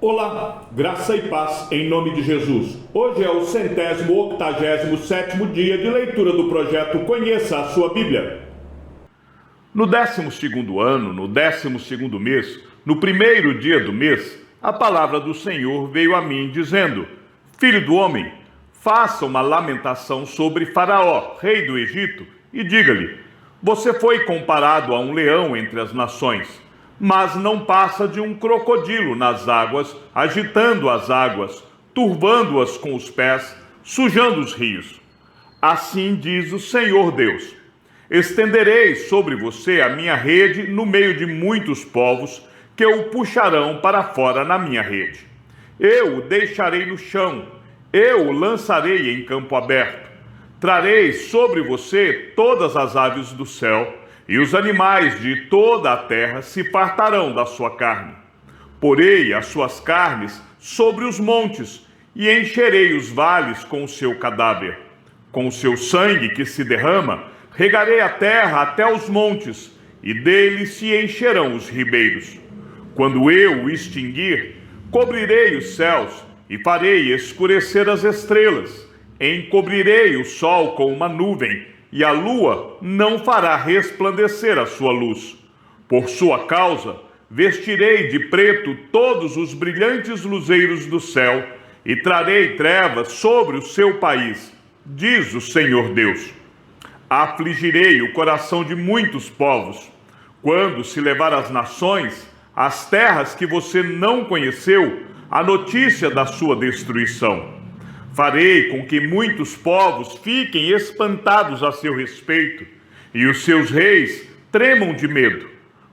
Olá, graça e paz em nome de Jesus. Hoje é o 187º dia de leitura do projeto Conheça a Sua Bíblia. No 12º ano, no 12º mês, no primeiro dia do mês, a palavra do Senhor veio a mim dizendo: Filho do homem, faça uma lamentação sobre Faraó, rei do Egito, e diga-lhe: você foi comparado a um leão entre as nações, mas não passa de um crocodilo nas águas, agitando as águas, turvando-as com os pés, sujando os rios. Assim diz o Senhor Deus: estenderei sobre você a minha rede no meio de muitos povos, que o puxarão para fora na minha rede. Eu o deixarei no chão, eu o lançarei em campo aberto. Trarei sobre você todas as aves do céu, e os animais de toda a terra se fartarão da sua carne. Porei as suas carnes sobre os montes, e encherei os vales com o seu cadáver. Com o seu sangue que se derrama, regarei a terra até os montes, e dele se encherão os ribeiros. Quando eu o extinguir, cobrirei os céus, e farei escurecer as estrelas. Encobrirei o sol com uma nuvem, e a lua não fará resplandecer a sua luz. Por sua causa, vestirei de preto todos os brilhantes luzeiros do céu, e trarei trevas sobre o seu país, diz o Senhor Deus. Afligirei o coração de muitos povos, quando se levar às nações, às terras que você não conheceu, a notícia da sua destruição. Farei com que muitos povos fiquem espantados a seu respeito, e os seus reis tremam de medo,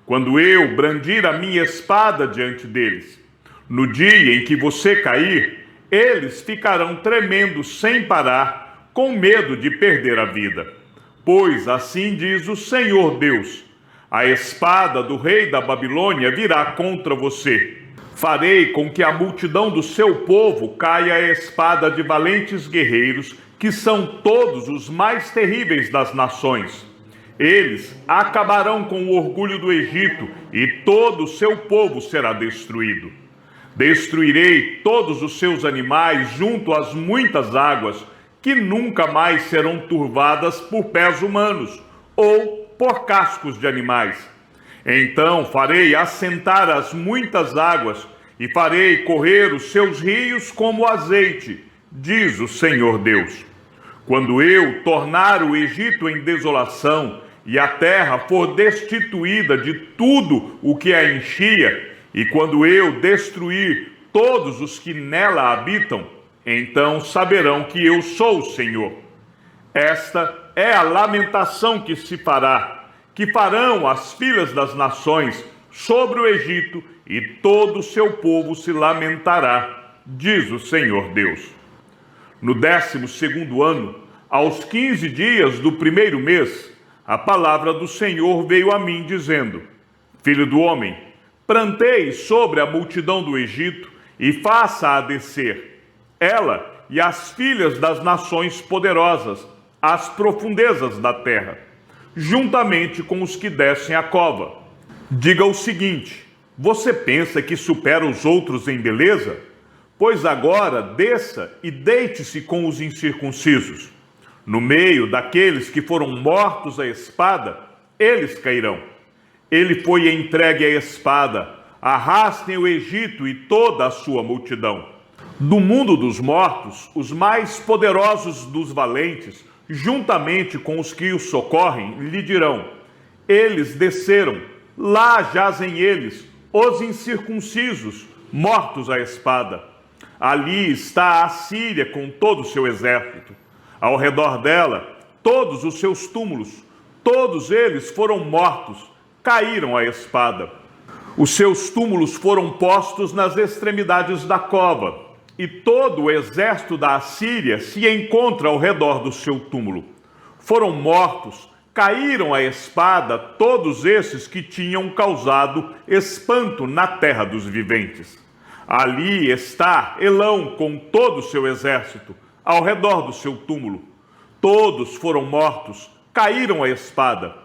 quando eu brandir a minha espada diante deles. No dia em que você cair, eles ficarão tremendo sem parar, com medo de perder a vida. Pois assim diz o Senhor Deus: a espada do rei da Babilônia virá contra você. Farei com que a multidão do seu povo caia a espada de valentes guerreiros, que são todos os mais terríveis das nações. Eles acabarão com o orgulho do Egito, e todo o seu povo será destruído. Destruirei todos os seus animais junto às muitas águas, que nunca mais serão turvadas por pés humanos ou por cascos de animais. Então farei assentar as muitas águas, e farei correr os seus rios como azeite, diz o Senhor Deus. Quando eu tornar o Egito em desolação, e a terra for destituída de tudo o que a enchia, e quando eu destruir todos os que nela habitam, então saberão que eu sou o Senhor. Esta é a lamentação que se fará, que farão as filhas das nações sobre o Egito, e todo o seu povo se lamentará, diz o Senhor Deus. No 12º ano, aos 15 dias do primeiro mês, a palavra do Senhor veio a mim dizendo: Filho do homem, pranteie sobre a multidão do Egito e faça-a descer, ela e as filhas das nações poderosas, às profundezas da terra, juntamente com os que descem a cova. Diga o seguinte: você pensa que supera os outros em beleza? Pois agora desça e deite-se com os incircuncisos. No meio daqueles que foram mortos à espada, eles cairão. Ele foi entregue à espada, arrastem o Egito e toda a sua multidão. Do mundo dos mortos, os mais poderosos dos valentes, juntamente com os que o socorrem, lhe dirão: eles desceram, lá jazem eles, os incircuncisos, mortos à espada. Ali está a Síria com todo o seu exército. Ao redor dela, todos os seus túmulos, todos eles foram mortos, caíram à espada. Os seus túmulos foram postos nas extremidades da cova, e todo o exército da Assíria se encontra ao redor do seu túmulo. Foram mortos, caíram à espada todos esses que tinham causado espanto na terra dos viventes. Ali está Elão com todo o seu exército, ao redor do seu túmulo. Todos foram mortos, caíram à espada.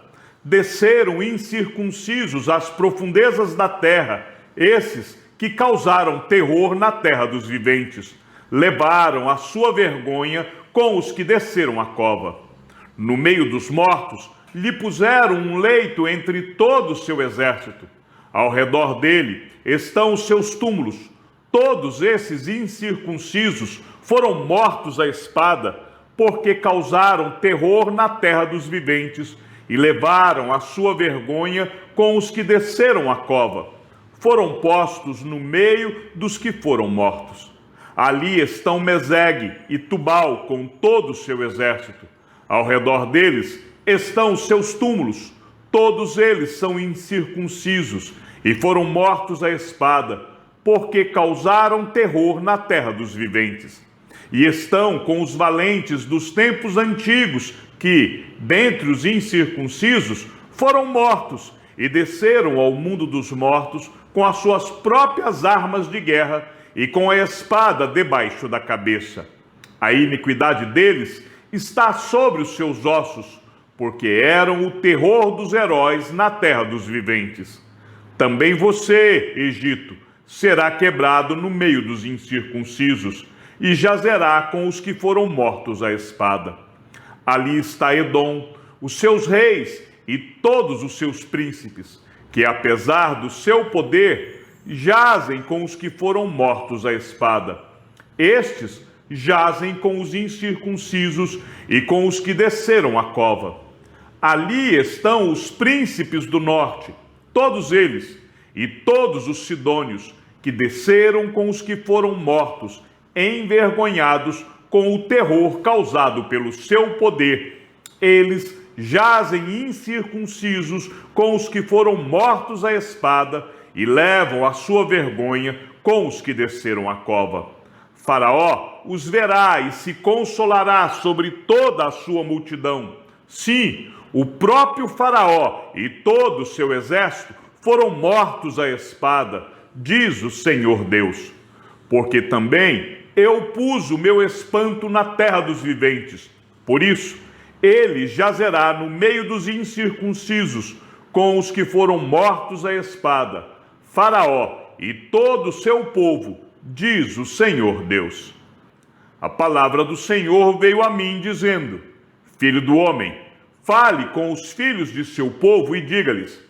Desceram incircuncisos às profundezas da terra, esses que causaram terror na terra dos viventes. Levaram a sua vergonha com os que desceram a cova. No meio dos mortos, lhe puseram um leito entre todo o seu exército. Ao redor dele estão os seus túmulos. Todos esses incircuncisos foram mortos à espada, porque causaram terror na terra dos viventes e levaram a sua vergonha com os que desceram a cova. Foram postos no meio dos que foram mortos. Ali estão Mesegue e Tubal com todo o seu exército. Ao redor deles estão os seus túmulos. Todos eles são incircuncisos e foram mortos à espada, porque causaram terror na terra dos viventes. E estão com os valentes dos tempos antigos, que, dentre os incircuncisos, foram mortos e desceram ao mundo dos mortos com as suas próprias armas de guerra e com a espada debaixo da cabeça. A iniquidade deles está sobre os seus ossos, porque eram o terror dos heróis na terra dos viventes. Também você, Egito, será quebrado no meio dos incircuncisos e jazerá com os que foram mortos à espada. Ali está Edom, os seus reis e todos os seus príncipes, que apesar do seu poder, jazem com os que foram mortos à espada. Estes jazem com os incircuncisos e com os que desceram a cova. Ali estão os príncipes do norte, todos eles, e todos os sidônios, que desceram com os que foram mortos, envergonhados com o terror causado pelo seu poder. Eles jazem incircuncisos com os que foram mortos à espada e levam a sua vergonha com os que desceram a cova. Faraó os verá e se consolará sobre toda a sua multidão. Sim, o próprio Faraó e todo o seu exército foram mortos à espada, diz o Senhor Deus. Porque também eu pus o meu espanto na terra dos viventes. Por isso, ele jazerá no meio dos incircuncisos, com os que foram mortos à espada. Faraó e todo o seu povo, diz o Senhor Deus. A palavra do Senhor veio a mim, dizendo: Filho do homem, fale com os filhos de seu povo e diga-lhes: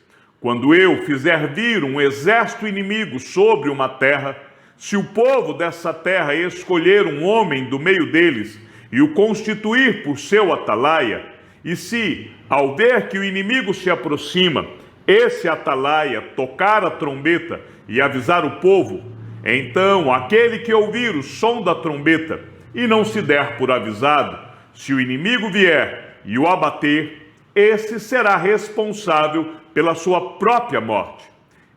quando eu fizer vir um exército inimigo sobre uma terra, se o povo dessa terra escolher um homem do meio deles e o constituir por seu atalaia, e se, ao ver que o inimigo se aproxima, esse atalaia tocar a trombeta e avisar o povo, então aquele que ouvir o som da trombeta e não se der por avisado, se o inimigo vier e o abater, esse será responsável pela sua própria morte.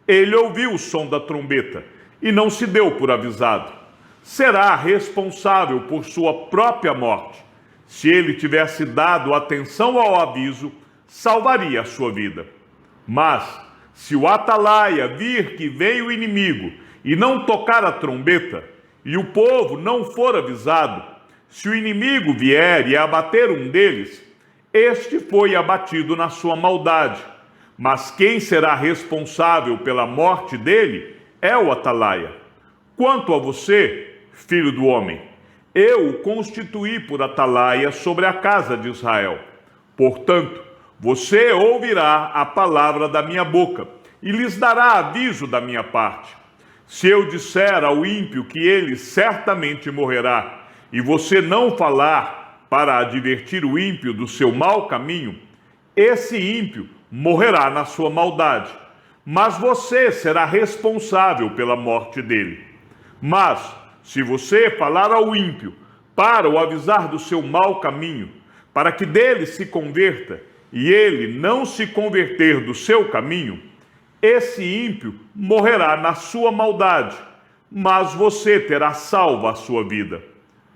Ele ouviu o som da trombeta e não se deu por avisado. Será responsável por sua própria morte. Se ele tivesse dado atenção ao aviso, salvaria a sua vida. Mas, se o atalaia vir que vem o inimigo e não tocar a trombeta, e o povo não for avisado, se o inimigo vier e abater um deles, este foi abatido na sua maldade. Mas quem será responsável pela morte dele é o atalaia. Quanto a você, filho do homem, eu o constituí por atalaia sobre a casa de Israel. Portanto, você ouvirá a palavra da minha boca e lhes dará aviso da minha parte. Se eu disser ao ímpio que ele certamente morrerá, e você não falar para advertir o ímpio do seu mau caminho, esse ímpio morrerá na sua maldade, mas você será responsável pela morte dele. Mas, se você falar ao ímpio para o avisar do seu mau caminho, para que dele se converta, e ele não se converter do seu caminho, esse ímpio morrerá na sua maldade, mas você terá salva a sua vida.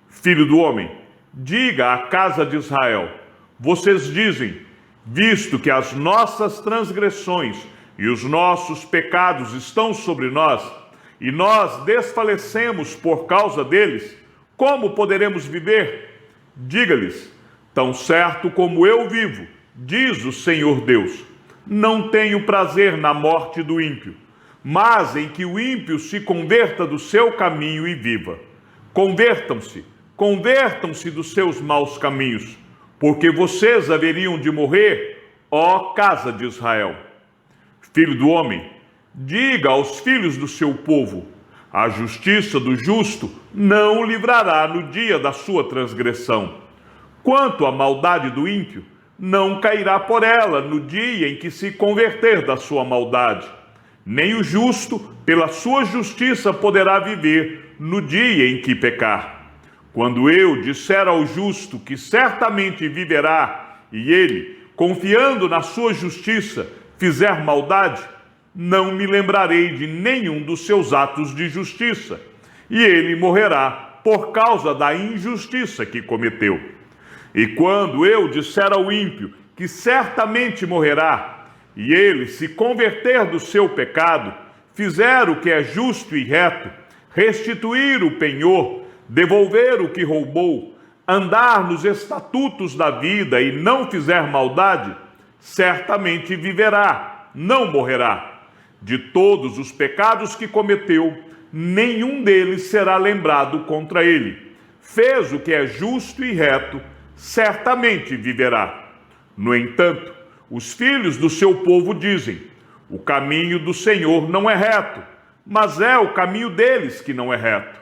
Filho do homem, diga à casa de Israel: vocês dizem, visto que as nossas transgressões e os nossos pecados estão sobre nós, e nós desfalecemos por causa deles, como poderemos viver? Diga-lhes: tão certo como eu vivo, diz o Senhor Deus, não tenho prazer na morte do ímpio, mas em que o ímpio se converta do seu caminho e viva. Convertam-se dos seus maus caminhos, porque vocês haveriam de morrer, ó casa de Israel. Filho do homem, diga aos filhos do seu povo: a justiça do justo não o livrará no dia da sua transgressão. Quanto à maldade do ímpio, não cairá por ela no dia em que se converter da sua maldade. Nem o justo, pela sua justiça, poderá viver no dia em que pecar. Quando eu disser ao justo que certamente viverá, e ele, confiando na sua justiça, fizer maldade, não me lembrarei de nenhum dos seus atos de justiça, e ele morrerá por causa da injustiça que cometeu. E quando eu disser ao ímpio que certamente morrerá, e ele se converter do seu pecado, fizer o que é justo e reto, restituir o penhor, devolver o que roubou, andar nos estatutos da vida e não fizer maldade, certamente viverá, não morrerá. De todos os pecados que cometeu, nenhum deles será lembrado contra ele. Fez o que é justo e reto, certamente viverá. No entanto, os filhos do seu povo dizem: o caminho do Senhor não é reto, mas é o caminho deles que não é reto.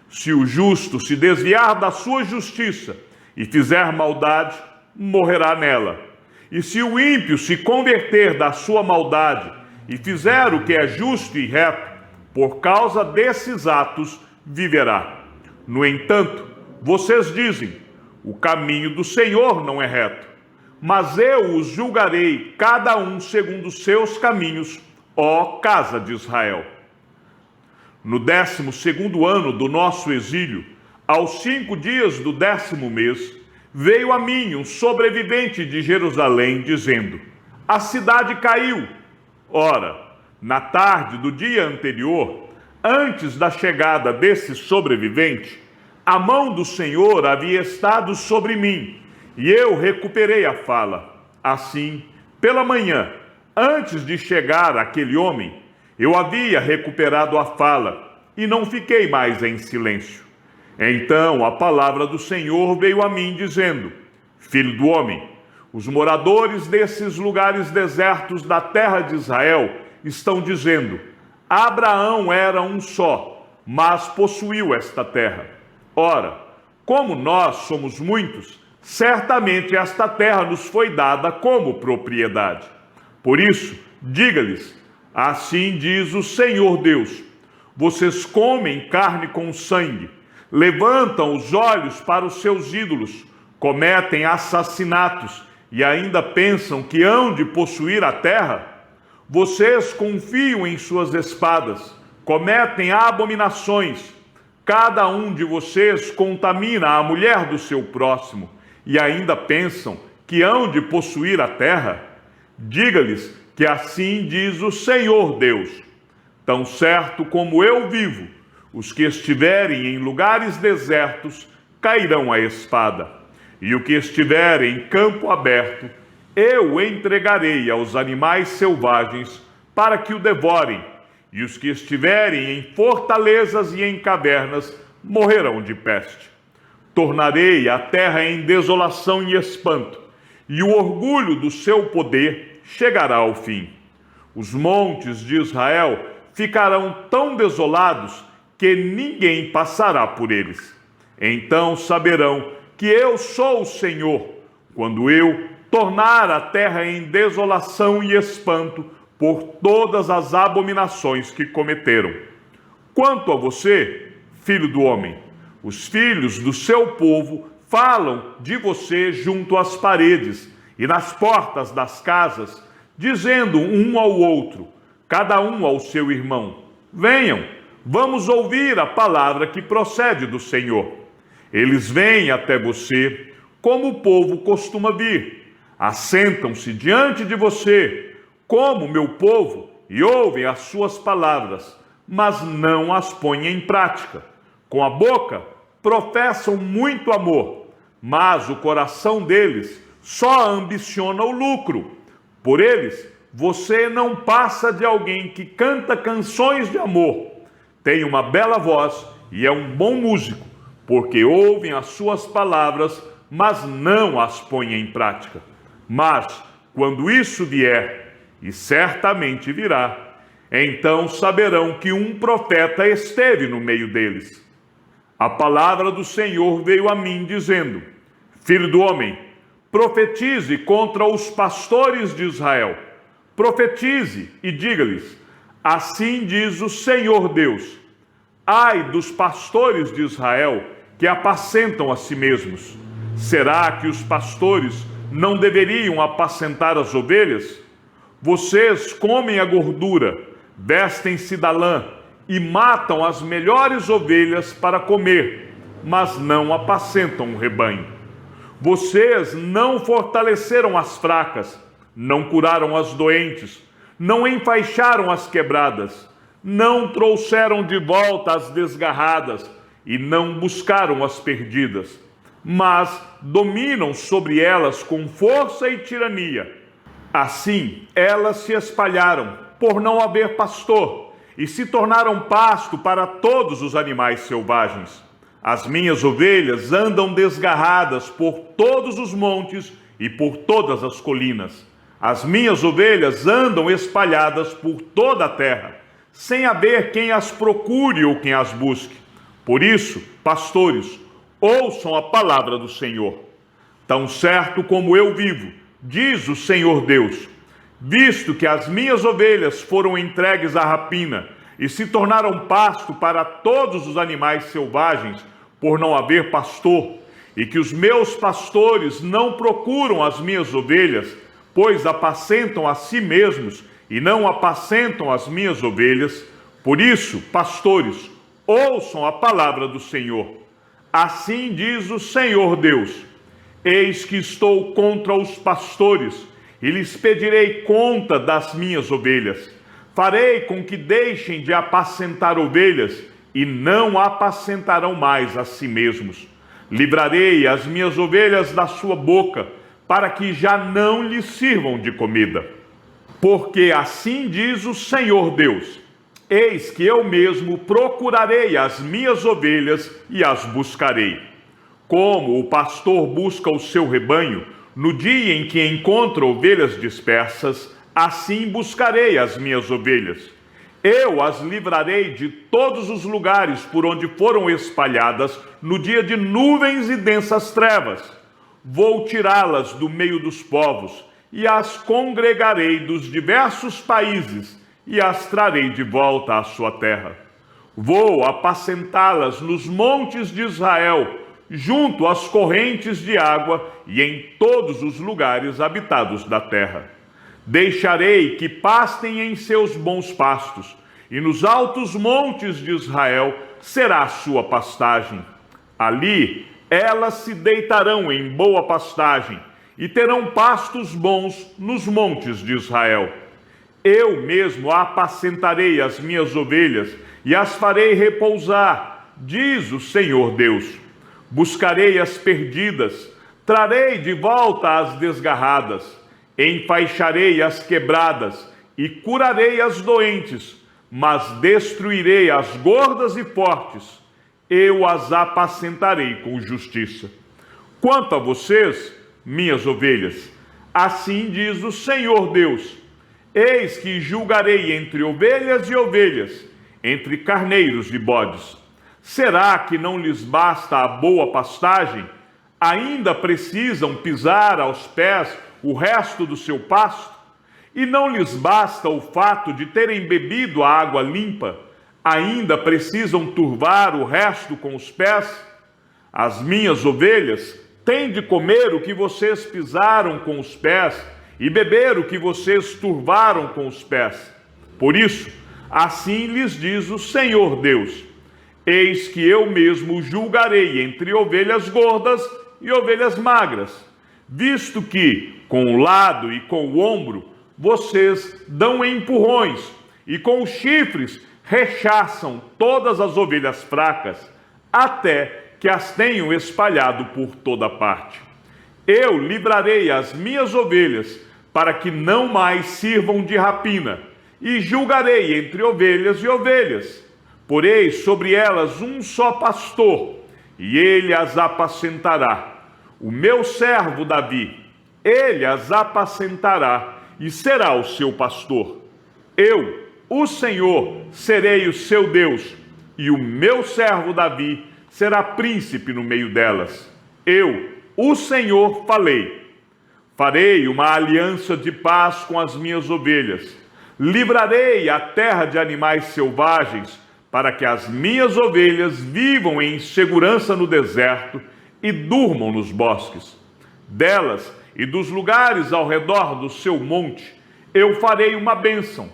Se o justo se desviar da sua justiça e fizer maldade, morrerá nela. E se o ímpio se converter da sua maldade e fizer o que é justo e reto, por causa desses atos viverá. No entanto, vocês dizem: o caminho do Senhor não é reto, mas eu os julgarei cada um segundo os seus caminhos, ó casa de Israel. No 12º ano do nosso exílio, aos 5 dias do 10º mês, veio a mim um sobrevivente de Jerusalém, dizendo: a cidade caiu. Ora, na tarde do dia anterior, antes da chegada desse sobrevivente, a mão do Senhor havia estado sobre mim, e eu recuperei a fala. Assim, pela manhã, antes de chegar aquele homem, eu havia recuperado a fala, e não fiquei mais em silêncio. Então a palavra do Senhor veio a mim, dizendo: filho do homem, os moradores desses lugares desertos da terra de Israel estão dizendo: Abraão era um só, mas possuiu esta terra. Ora, como nós somos muitos, certamente esta terra nos foi dada como propriedade. Por isso, diga-lhes: assim diz o Senhor Deus: vocês comem carne com sangue, levantam os olhos para os seus ídolos, cometem assassinatos e ainda pensam que hão de possuir a terra? Vocês confiam em suas espadas, cometem abominações. Cada um de vocês contamina a mulher do seu próximo e ainda pensam que hão de possuir a terra? Diga-lhes que assim diz o Senhor Deus: tão certo como eu vivo, os que estiverem em lugares desertos cairão à espada, e o que estiver em campo aberto, eu entregarei aos animais selvagens para que o devorem, e os que estiverem em fortalezas e em cavernas morrerão de peste. Tornarei a terra em desolação e espanto, e o orgulho do seu poder chegará ao fim. Os montes de Israel ficarão tão desolados que ninguém passará por eles. Então saberão que eu sou o Senhor, quando eu tornar a terra em desolação e espanto por todas as abominações que cometeram. Quanto a você, filho do homem, os filhos do seu povo falam de você junto às paredes e nas portas das casas, dizendo um ao outro, cada um ao seu irmão: venham, vamos ouvir a palavra que procede do Senhor. Eles vêm até você como o povo costuma vir, assentam-se diante de você como meu povo e ouvem as suas palavras, mas não as põem em prática. Com a boca professam muito amor, mas o coração deles só ambiciona o lucro. Por eles você não passa de alguém que canta canções de amor, tem uma bela voz e é um bom músico, porque ouvem as suas palavras, mas não as põem em prática. Mas, quando isso vier, e certamente virá, então saberão que um profeta esteve no meio deles. A palavra do Senhor veio a mim, dizendo: Filho do homem, profetize contra os pastores de Israel. Profetize e diga-lhes: assim diz o Senhor Deus: ai dos pastores de Israel que apacentam a si mesmos. Será que os pastores não deveriam apacentar as ovelhas? Vocês comem a gordura, vestem-se da lã e matam as melhores ovelhas para comer, mas não apacentam o rebanho. Vocês não fortaleceram as fracas, não curaram as doentes, não enfaixaram as quebradas, não trouxeram de volta as desgarradas e não buscaram as perdidas, mas dominam sobre elas com força e tirania. Assim, elas se espalharam por não haver pastor e se tornaram pasto para todos os animais selvagens. As minhas ovelhas andam desgarradas por todos os montes e por todas as colinas. As minhas ovelhas andam espalhadas por toda a terra, sem haver quem as procure ou quem as busque. Por isso, pastores, ouçam a palavra do Senhor. Tão certo como eu vivo, diz o Senhor Deus, visto que as minhas ovelhas foram entregues à rapina e se tornaram pasto para todos os animais selvagens, por não haver pastor, e que os meus pastores não procuram as minhas ovelhas, pois apacentam a si mesmos e não apacentam as minhas ovelhas. Por isso, pastores, ouçam a palavra do Senhor. Assim diz o Senhor Deus: eis que estou contra os pastores e lhes pedirei conta das minhas ovelhas. Farei com que deixem de apacentar ovelhas e não apacentarão mais a si mesmos. Livrarei as minhas ovelhas da sua boca, para que já não lhes sirvam de comida. Porque assim diz o Senhor Deus: eis que eu mesmo procurarei as minhas ovelhas e as buscarei. Como o pastor busca o seu rebanho, no dia em que encontra ovelhas dispersas, assim buscarei as minhas ovelhas. Eu as livrarei de todos os lugares por onde foram espalhadas no dia de nuvens e densas trevas. Vou tirá-las do meio dos povos e as congregarei dos diversos países e as trarei de volta à sua terra. Vou apacentá-las nos montes de Israel, junto às correntes de água e em todos os lugares habitados da terra. Deixarei que pastem em seus bons pastos, e nos altos montes de Israel será a sua pastagem. Ali elas se deitarão em boa pastagem, e terão pastos bons nos montes de Israel. Eu mesmo apacentarei as minhas ovelhas, e as farei repousar, diz o Senhor Deus. Buscarei as perdidas, trarei de volta as desgarradas, enfaixarei as quebradas e curarei as doentes, mas destruirei as gordas e fortes, eu as apacentarei com justiça. Quanto a vocês, minhas ovelhas, assim diz o Senhor Deus: eis que julgarei entre ovelhas e ovelhas, entre carneiros e bodes. Será que não lhes basta a boa pastagem? Ainda precisam pisar aos pés o resto do seu pasto? E não lhes basta o fato de terem bebido a água limpa? Ainda precisam turvar o resto com os pés? As minhas ovelhas têm de comer o que vocês pisaram com os pés e beber o que vocês turvaram com os pés. Por isso, assim lhes diz o Senhor Deus: eis que eu mesmo julgarei entre ovelhas gordas e ovelhas magras, visto que, com o lado e com o ombro, vocês dão empurrões, e com os chifres rechaçam todas as ovelhas fracas, até que as tenham espalhado por toda parte. Eu livrarei as minhas ovelhas, para que não mais sirvam de rapina, e julgarei entre ovelhas e ovelhas. Porei sobre elas um só pastor, e ele as apacentará. O meu servo Davi, ele as apacentará, e será o seu pastor. Eu, o Senhor, serei o seu Deus, e o meu servo Davi será príncipe no meio delas. Eu, o Senhor, falei. Farei uma aliança de paz com as minhas ovelhas. Livrarei a terra de animais selvagens, para que as minhas ovelhas vivam em segurança no deserto e durmam nos bosques. Delas e dos lugares ao redor do seu monte, eu farei uma bênção.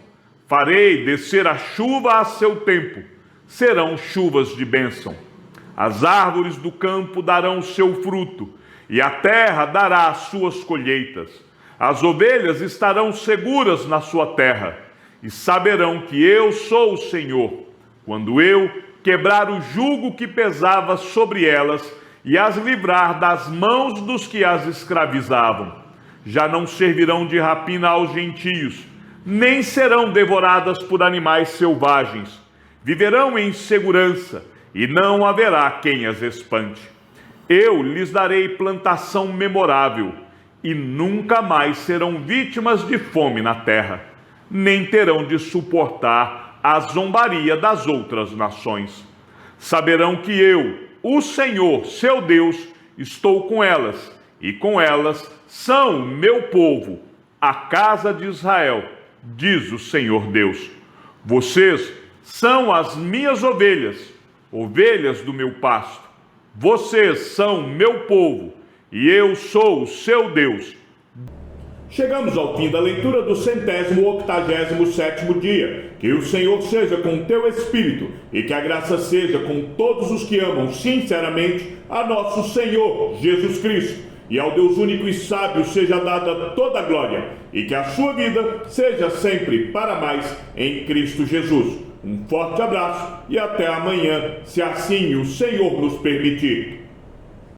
Farei descer a chuva a seu tempo. Serão chuvas de bênção. As árvores do campo darão o seu fruto, e a terra dará as suas colheitas. As ovelhas estarão seguras na sua terra, e saberão que eu sou o Senhor, quando eu quebrar o jugo que pesava sobre elas e as livrar das mãos dos que as escravizavam. Já não servirão de rapina aos gentios, nem serão devoradas por animais selvagens. Viverão em segurança, e não haverá quem as espante. Eu lhes darei plantação memorável, e nunca mais serão vítimas de fome na terra, nem terão de suportar a zombaria das outras nações. Saberão que eu, o Senhor, seu Deus, estou com elas, e com elas são o meu povo, a casa de Israel, diz o Senhor Deus. Vocês são as minhas ovelhas, ovelhas do meu pasto. Vocês são meu povo, e eu sou o seu Deus. Chegamos ao fim da leitura do 187º dia. Que o Senhor seja com o teu espírito, e que a graça seja com todos os que amam sinceramente a nosso Senhor Jesus Cristo. E ao Deus único e sábio seja dada toda a glória, e que a sua vida seja sempre para mais em Cristo Jesus. Um forte abraço e até amanhã, se assim o Senhor nos permitir.